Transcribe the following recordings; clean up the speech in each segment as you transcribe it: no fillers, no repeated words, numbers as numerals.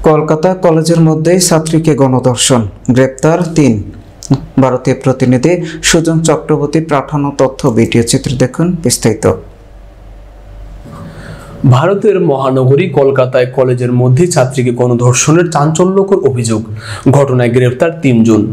কলকাতা কলেজের মধ্যেই ছাত্রীকে গণধর্ষণ, গ্রেপ্তার ৩। ভারতীয় প্রতিনিধি সুজন চক্রবর্তী পাঠানো তথ্য ভিডিও চিত্র দেখুন বিস্তারিত। ভারতের মহানগরী কলকাতায় কলেজের মধ্যে ছাত্রীকে গণধর্ষণের চাঞ্চল্যকর অভিযোগ, ঘটনায় গ্রেফতার ৩ জন।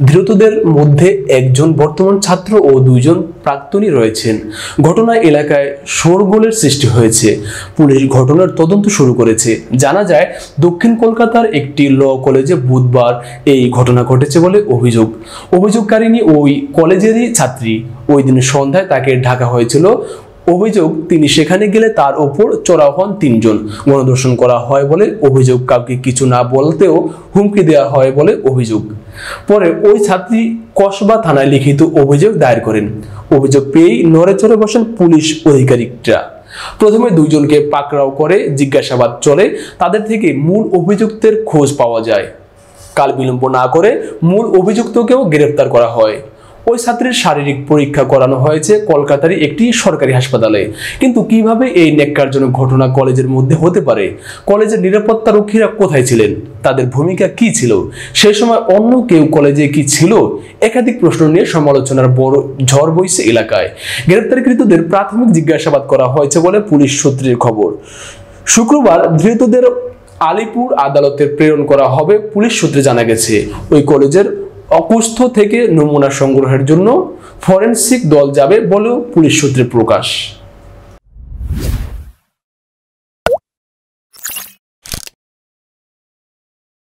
ধৃতদের মধ্যে একজন বর্তমান ছাত্র ও ২ জন প্রাক্তনী রয়েছেন। ঘটনায় এলাকায় শোরগোলের সৃষ্টি হয়েছে। পুলিশ ঘটনার তদন্ত শুরু করেছে। জানা যায়, দক্ষিণ কলকাতার একটি ল কলেজে বুধবার এই ঘটনা ঘটেছে বলে অভিযোগ। অভিযোগকারিনী ওই কলেজেরই ছাত্রী। ওই দিন সন্ধ্যায় তাকে ঢাকা হয়েছিল। অভিযোগ, তিনি সেখানে গেলে তার ওপর চড়াও হন ৩ জন। গণধর্ষণ করা হয় বলে অভিযোগ। কাউকে কিছু না বলতেও হুমকি দেওয়া হয় বলে অভিযোগ। পরে ওই ছাত্রী কসবা থানায় লিখিত অভিযোগ দায়ের করেন। অভিযোগ পেয়েই নড়েচড়ে বসেন পুলিশ আধিকারিকরা। প্রথমে ২ জনকে পাকড়াও করে জিজ্ঞাসাবাদ চলে। তাদের থেকে মূল অভিযুক্তের খোঁজ পাওয়া যায়। কাল বিলম্ব না করে মূল অভিযুক্তকেও গ্রেফতার করা হয়। ওই ছাত্রীর শারীরিক পরীক্ষা করানো হয়েছে কলকাতারই একটি সরকারি হাসপাতালে। কিন্তু কিভাবে এই ন্যাক্কারজনক ঘটনা কলেজের মধ্যে হতে পারে? কলেজের নিরাপত্তা রক্ষীরা কোথায় ছিলেন? তাদের ভূমিকা কি ছিল? সেই সময় অন্য কেউ কলেজে কি ছিল? একাধিক প্রশ্ন নিয়ে সমালোচনার বড় ঝড় বইছে এলাকায়। গ্রেপ্তারকৃতদের প্রাথমিক জিজ্ঞাসাবাদ করা হয়েছে বলে পুলিশ সূত্রের খবর। শুক্রবার ধৃতদের আলিপুর আদালতে প্রেরণ করা হবে। পুলিশ সূত্রে জানা গেছে, ওই কলেজের অকুস্থ থেকে নমুনা সংগ্রহের জন্য ফরেনসিক দল যাবে বলেও পুলিশ সূত্রে প্রকাশ।